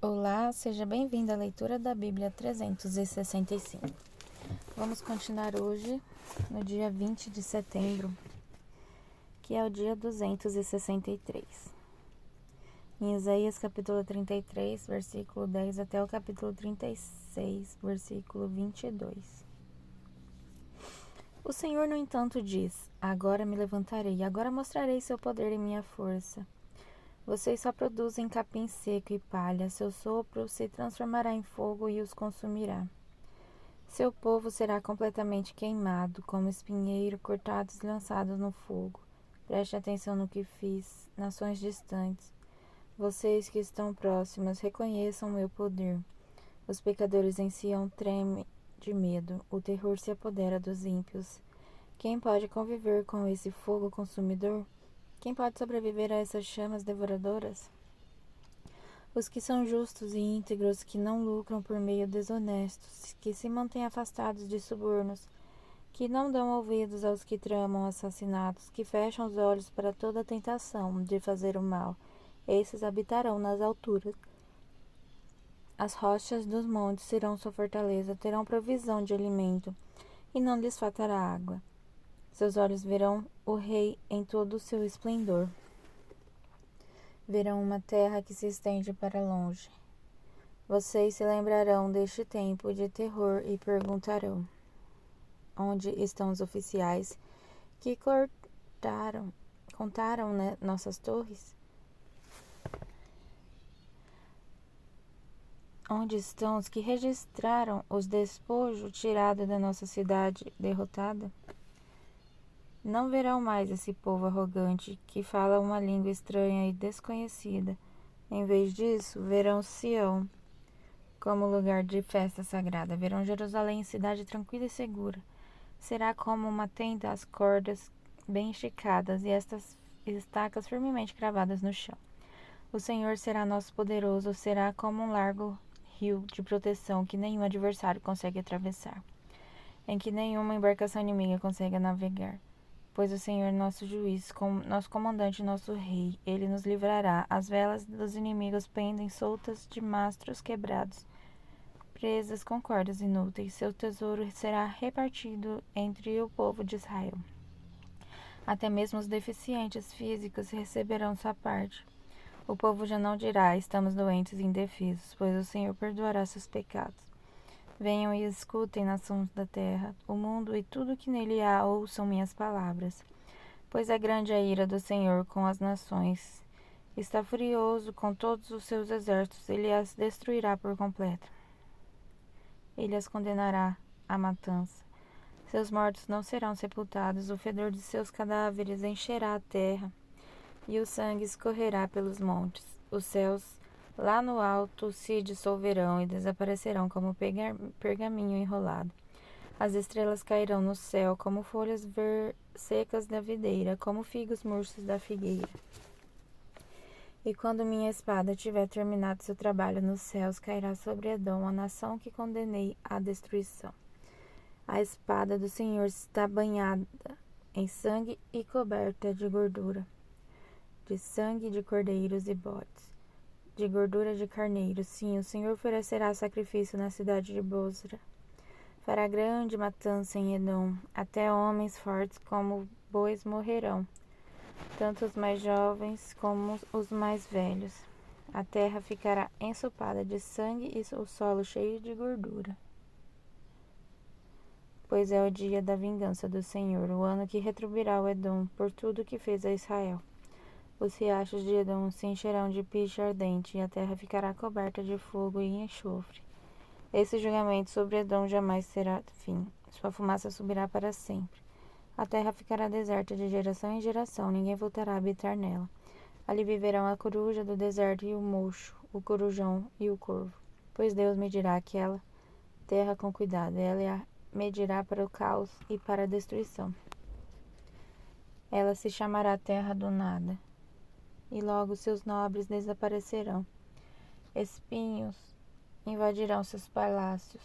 Olá, seja bem-vindo à leitura da Bíblia 365. Vamos continuar hoje, no dia 20 de setembro, que é o dia 263. Em Isaías capítulo 33, versículo 10 até o capítulo 36, versículo 22. O Senhor, no entanto, diz: Agora me levantarei, agora mostrarei seu poder e minha força. Vocês só produzem capim seco e palha, seu sopro se transformará em fogo e os consumirá. Seu povo será completamente queimado, como espinheiro cortados e lançados no fogo. Preste atenção no que fiz, nações distantes. Vocês que estão próximas, reconheçam meu poder. Os pecadores em Sião tremem de medo, o terror se apodera dos ímpios. Quem pode conviver com esse fogo consumidor? Quem pode sobreviver a essas chamas devoradoras? Os que são justos e íntegros, que não lucram por meio desonestos, que se mantêm afastados de subornos, que não dão ouvidos aos que tramam assassinatos, que fecham os olhos para toda a tentação de fazer o mal, esses habitarão nas alturas. As rochas dos montes serão sua fortaleza, terão provisão de alimento, e não lhes faltará água. Seus olhos verão o Rei em todo o seu esplendor. Verão uma terra que se estende para longe. Vocês se lembrarão deste tempo de terror e perguntarão: onde estão os oficiais que contaram nossas torres? Onde estão os que registraram os despojos tirados da nossa cidade derrotada? Não verão mais esse povo arrogante que fala uma língua estranha e desconhecida. Em vez disso, verão Sião como lugar de festa sagrada. Verão Jerusalém, cidade tranquila e segura. Será como uma tenda, as cordas bem esticadas e estas estacas firmemente cravadas no chão. O Senhor será nosso poderoso, será como um largo rio de proteção que nenhum adversário consegue atravessar, em que nenhuma embarcação inimiga consegue navegar. Pois o Senhor é nosso juiz, nosso comandante, nosso rei, ele nos livrará. As velas dos inimigos pendem soltas de mastros quebrados, presas com cordas inúteis. Seu tesouro será repartido entre o povo de Israel. Até mesmo os deficientes físicos receberão sua parte. O povo já não dirá: estamos doentes e indefesos, pois o Senhor perdoará seus pecados. Venham e escutem, nações da terra, o mundo e tudo que nele há, ouçam minhas palavras. Pois é grande a ira do Senhor com as nações. Está furioso com todos os seus exércitos, ele as destruirá por completo. Ele as condenará à matança. Seus mortos não serão sepultados, o fedor de seus cadáveres encherá a terra, e o sangue escorrerá pelos montes. Os céus, lá no alto, se dissolverão e desaparecerão como pergaminho enrolado. As estrelas cairão no céu como folhas secas da videira, como figos murchos da figueira. E quando minha espada tiver terminado seu trabalho nos céus, cairá sobre Edom, a nação que condenei à destruição. A espada do Senhor está banhada em sangue e coberta de gordura, de sangue de cordeiros e bodes, de gordura de carneiros. Sim, o Senhor oferecerá sacrifício na cidade de Bosra. Fará grande matança em Edom, até homens fortes como bois morrerão, tanto os mais jovens como os mais velhos. A terra ficará ensopada de sangue e o solo cheio de gordura. Pois é o dia da vingança do Senhor, o ano que retribuirá o Edom por tudo que fez a Israel. Os riachos de Edom se encherão de piche ardente, e a terra ficará coberta de fogo e enxofre. Esse julgamento sobre Edom jamais terá fim. Sua fumaça subirá para sempre. A terra ficará deserta de geração em geração, ninguém voltará a habitar nela. Ali viverão a coruja do deserto e o mocho, o corujão e o corvo. Pois Deus medirá aquela terra com cuidado, ela a medirá para o caos e para a destruição. Ela se chamará terra do nada, e logo seus nobres desaparecerão. Espinhos invadirão seus palácios.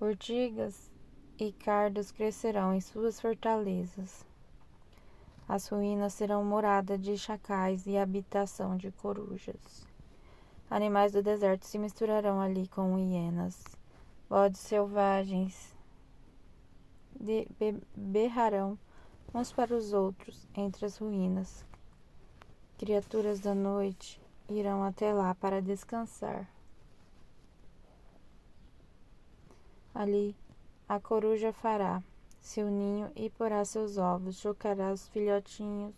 Urtigas e cardos crescerão em suas fortalezas. As ruínas serão morada de chacais e habitação de corujas. Animais do deserto se misturarão ali com hienas. Bodes selvagens berrarão uns para os outros entre as ruínas. Criaturas da noite irão até lá para descansar. Ali a coruja fará seu ninho e porá seus ovos, chocará os filhotinhos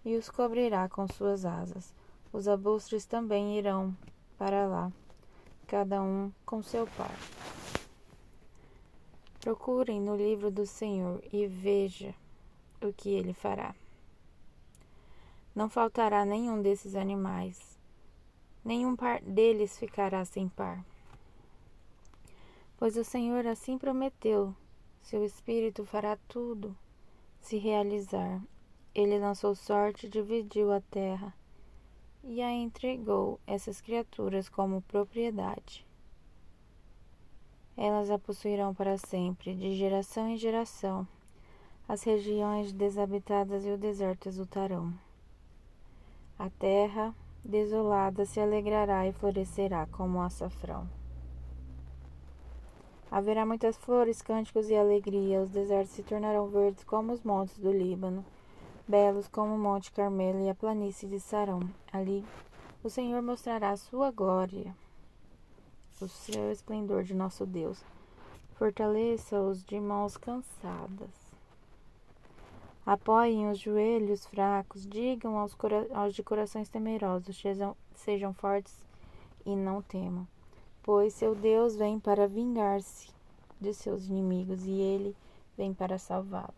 e os cobrirá com suas asas. Os abustres também irão para lá, cada um com seu par. Procurem no livro do Senhor e veja o que ele fará. Não faltará nenhum desses animais, nenhum par deles ficará sem par. Pois o Senhor assim prometeu, seu Espírito fará tudo se realizar. Ele lançou sorte, dividiu a terra e a entregou essas criaturas como propriedade. Elas a possuirão para sempre, de geração em geração. As regiões desabitadas e o deserto exultarão. A terra desolada se alegrará e florescerá como o açafrão. Haverá muitas flores, cânticos e alegria. Os desertos se tornarão verdes como os montes do Líbano, belos como o Monte Carmelo e a planície de Sarão. Ali o Senhor mostrará a sua glória, o seu esplendor de nosso Deus. Fortaleça-os de mãos cansadas. Apoiem os joelhos fracos, digam aos de corações temerosos, sejam fortes e não temam, pois seu Deus vem para vingar-se de seus inimigos e ele vem para salvá-los.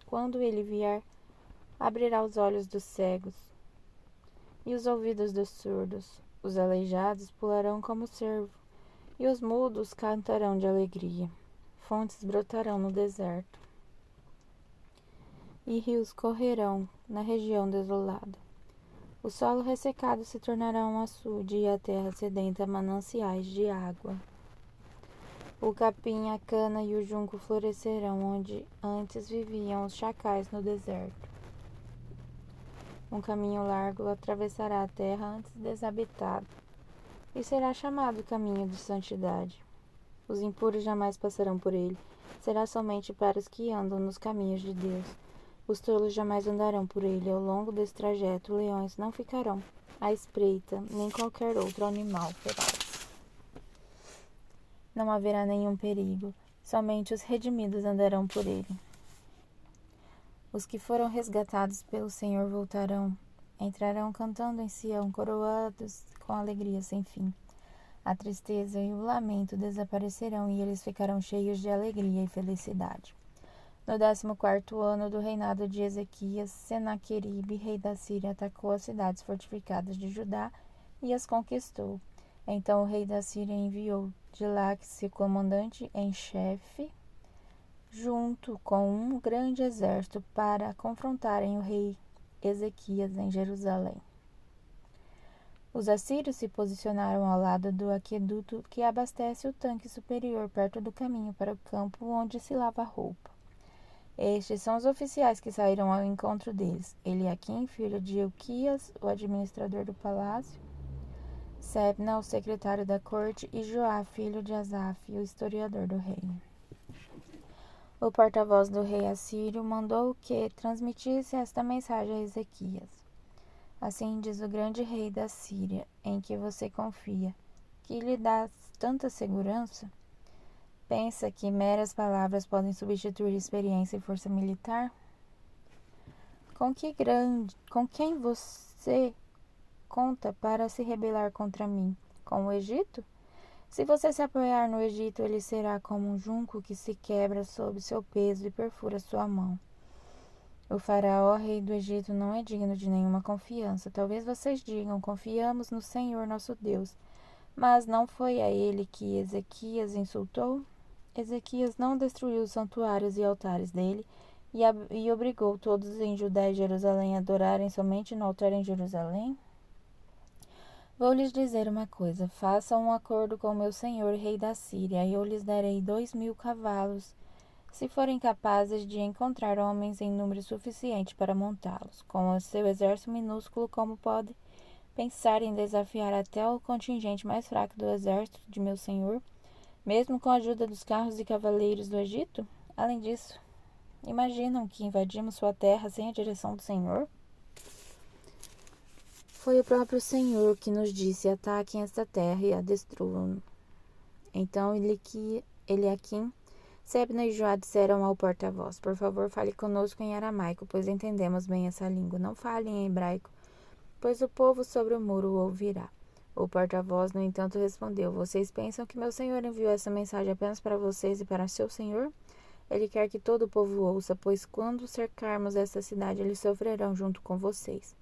Quando ele vier, abrirá os olhos dos cegos e os ouvidos dos surdos. Os aleijados pularão como cervo e os mudos cantarão de alegria. Fontes brotarão no deserto e rios correrão na região desolada. O solo ressecado se tornará um açude e a terra sedenta mananciais de água. O capim, a cana e o junco florescerão onde antes viviam os chacais no deserto. Um caminho largo atravessará a terra antes desabitada e será chamado caminho de santidade. Os impuros jamais passarão por ele, será somente para os que andam nos caminhos de Deus. Os tolos jamais andarão por ele. Ao longo desse trajeto, leões não ficarão à espreita, nem qualquer outro animal feroz. Não haverá nenhum perigo, somente os redimidos andarão por ele. Os que foram resgatados pelo Senhor voltarão, entrarão cantando em Sião, coroados com alegria sem fim. A tristeza e o lamento desaparecerão e eles ficarão cheios de alegria e felicidade. No 14º ano do reinado de Ezequias, Senaqueribe, rei da Síria, atacou as cidades fortificadas de Judá e as conquistou. Então o rei da Síria enviou de lá seu comandante em chefe, junto com um grande exército, para confrontarem o rei Ezequias em Jerusalém. Os assírios se posicionaram ao lado do aqueduto que abastece o tanque superior, perto do caminho para o campo onde se lava a roupa. Estes são os oficiais que saíram ao encontro deles: Eliaquim, filho de Ilquias, o administrador do palácio; Sebna, o secretário da corte; e Joá, filho de Asaf, o historiador do reino. O porta-voz do rei assírio mandou que transmitisse esta mensagem a Ezequias. Assim diz o grande rei da Síria, em que você confia, que lhe dá tanta segurança. Pensa que meras palavras podem substituir experiência e força militar? Com quem você conta para se rebelar contra mim? Com o Egito? Se você se apoiar no Egito, ele será como um junco que se quebra sob seu peso e perfura sua mão. O faraó, rei do Egito, não é digno de nenhuma confiança. Talvez vocês digam: confiamos no Senhor nosso Deus. Mas não foi a ele que Ezequias insultou? Ezequias não destruiu os santuários e altares dele e obrigou todos em Judá e Jerusalém a adorarem somente no altar em Jerusalém? Vou lhes dizer uma coisa: façam um acordo com meu senhor, rei da Síria, e eu lhes darei 2.000 cavalos, se forem capazes de encontrar homens em número suficiente para montá-los. Com o seu exército minúsculo, como pode pensar em desafiar até o contingente mais fraco do exército de meu senhor, mesmo com a ajuda dos carros e cavaleiros do Egito? Além disso, imaginam que invadimos sua terra sem a direção do Senhor? Foi o próprio Senhor que nos disse: ataquem esta terra e a destruam. Então Eliaquim, Sebna e Joá disseram ao porta-voz: por favor, fale conosco em aramaico, pois entendemos bem essa língua. Não fale em hebraico, pois o povo sobre o muro o ouvirá. O porta-voz, no entanto, respondeu: vocês pensam que meu senhor enviou essa mensagem apenas para vocês e para seu senhor? Ele quer que todo o povo ouça, pois quando cercarmos esta cidade, eles sofrerão junto com vocês.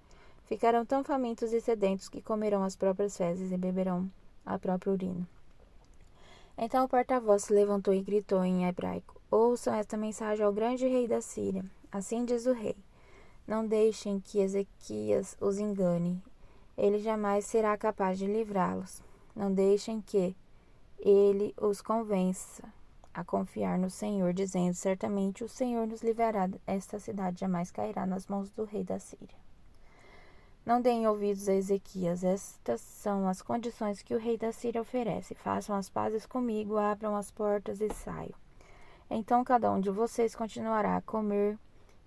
Ficarão tão famintos e sedentos que comerão as próprias fezes e beberão a própria urina. Então o porta-voz se levantou e gritou em hebraico: ouçam esta mensagem ao grande rei da Síria. Assim diz o rei: não deixem que Ezequias os engane. Ele jamais será capaz de livrá-los. Não deixem que ele os convença a confiar no Senhor, dizendo: certamente o Senhor nos livrará. Esta cidade jamais cairá nas mãos do rei da Síria. Não deem ouvidos a Ezequias. Estas são as condições que o rei da Síria oferece. Façam as pazes comigo, abram as portas e saiam. Então cada um de vocês continuará a comer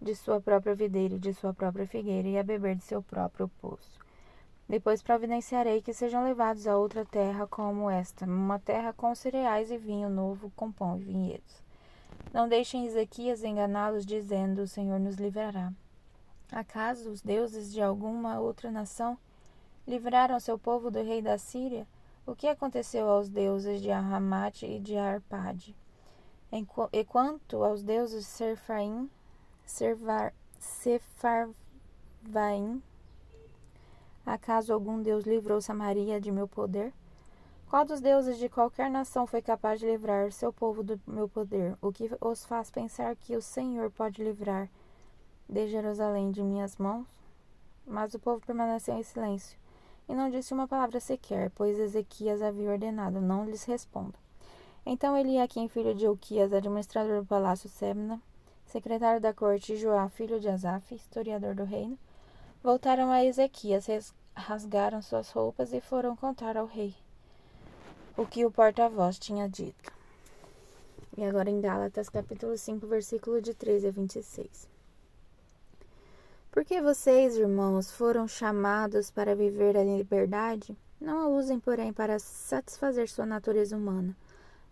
de sua própria videira e de sua própria figueira e a beber de seu próprio poço. Depois providenciarei que sejam levados a outra terra como esta, uma terra com cereais e vinho novo, com pão e vinhedos. Não deixem Ezequias enganá-los, dizendo: o Senhor nos livrará. Acaso os deuses de alguma outra nação livraram seu povo do rei da Síria? O que aconteceu aos deuses de Arramate e de Arpade? E quanto aos deuses de Sepharvaim, acaso algum deus livrou Samaria de meu poder? Qual dos deuses de qualquer nação foi capaz de livrar seu povo do meu poder? O que os faz pensar que o Senhor pode livrar de Jerusalém de minhas mãos? Mas o povo permaneceu em silêncio e não disse uma palavra sequer, pois Ezequias havia ordenado: não lhes respondam. Então Eliaquim, filho de Hilquias, administrador do palácio, Sebna, secretário da corte, e Joá, filho de Asaf, historiador do reino, voltaram a Ezequias, rasgaram suas roupas e foram contar ao rei o que o porta-voz tinha dito. E agora em Gálatas, capítulo 5, versículo de 13 a 26. Porque vocês, irmãos, foram chamados para viver a liberdade, não a usem, porém, para satisfazer sua natureza humana.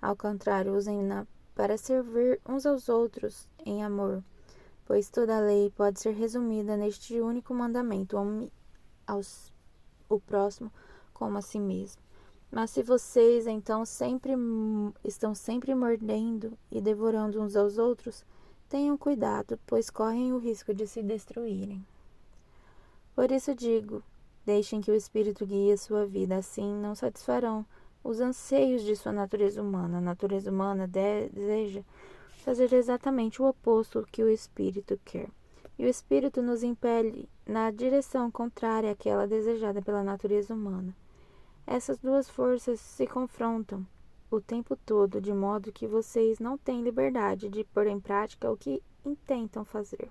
Ao contrário, usem-na para servir uns aos outros em amor, pois toda a lei pode ser resumida neste único mandamento: ame o próximo como a si mesmo. Mas se vocês, então, estão sempre mordendo e devorando uns aos outros, tenham cuidado, pois correm o risco de se destruírem. Por isso digo, deixem que o Espírito guie a sua vida, assim não satisfarão os anseios de sua natureza humana. A natureza humana deseja fazer exatamente o oposto que o Espírito quer. E o Espírito nos impele na direção contrária àquela desejada pela natureza humana. Essas duas forças se confrontam o tempo todo, de modo que vocês não têm liberdade de pôr em prática o que intentam fazer.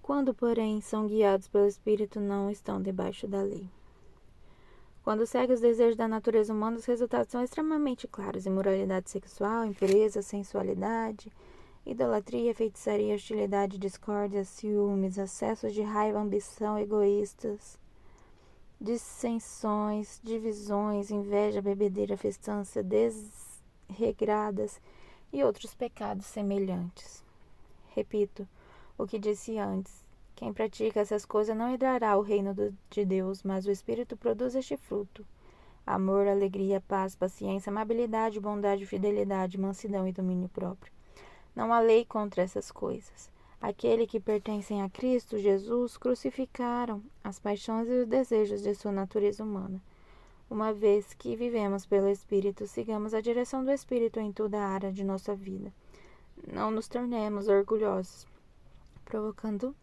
Quando, porém, são guiados pelo Espírito, não estão debaixo da lei. Quando segue os desejos da natureza humana, os resultados são extremamente claros: imoralidade sexual, impureza, sensualidade, idolatria, feitiçaria, hostilidade, discórdia, ciúmes, acessos de raiva, ambição, egoístas, dissensões, divisões, inveja, bebedeira, festança, desregradas e outros pecados semelhantes. Repito o que disse antes: quem pratica essas coisas não herdará o reino de Deus, mas o Espírito produz este fruto: amor, alegria, paz, paciência, amabilidade, bondade, fidelidade, mansidão e domínio próprio. Não há lei contra essas coisas. Aquele que pertencem a Cristo Jesus crucificaram as paixões e os desejos de sua natureza humana. Uma vez que vivemos pelo Espírito, sigamos a direção do Espírito em toda a área de nossa vida. Não nos tornemos orgulhosos, provocando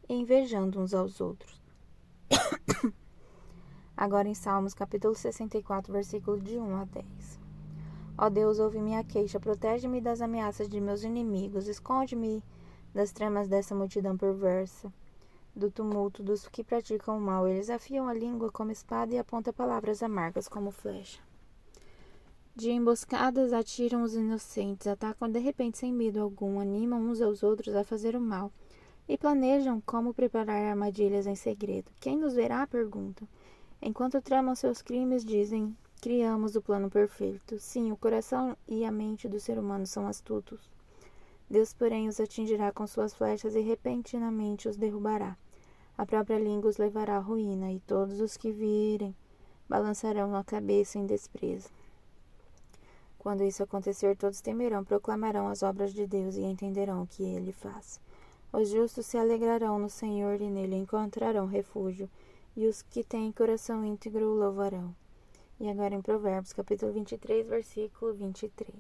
e invejando uns aos outros. Agora em Salmos, capítulo 64, versículo de 1 a 10. Ó Deus, ouve minha queixa, protege-me das ameaças de meus inimigos, esconde-me das tramas dessa multidão perversa. do tumulto dos que praticam o mal. Eles afiam a língua como espada e apontam palavras amargas como flecha. De emboscadas atiram os inocentes, atacam de repente sem medo algum, animam uns aos outros a fazer o mal e planejam como preparar armadilhas em segredo. Quem nos verá? Perguntam. Enquanto tramam seus crimes, dizem: criamos o plano perfeito. Sim, o coração e a mente do ser humano são astutos. Deus, porém, os atingirá com suas flechas e repentinamente os derrubará. A própria língua os levará à ruína, e todos os que virem balançarão a cabeça em desprezo. Quando isso acontecer, todos temerão, proclamarão as obras de Deus e entenderão o que ele faz. Os justos se alegrarão no Senhor e nele encontrarão refúgio, e os que têm coração íntegro o louvarão. E agora em Provérbios, capítulo 23, versículo 23.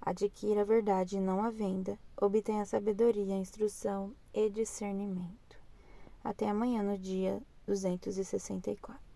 Adquira a verdade e não a venda, obtenha sabedoria, instrução e discernimento. Até amanhã no dia 264.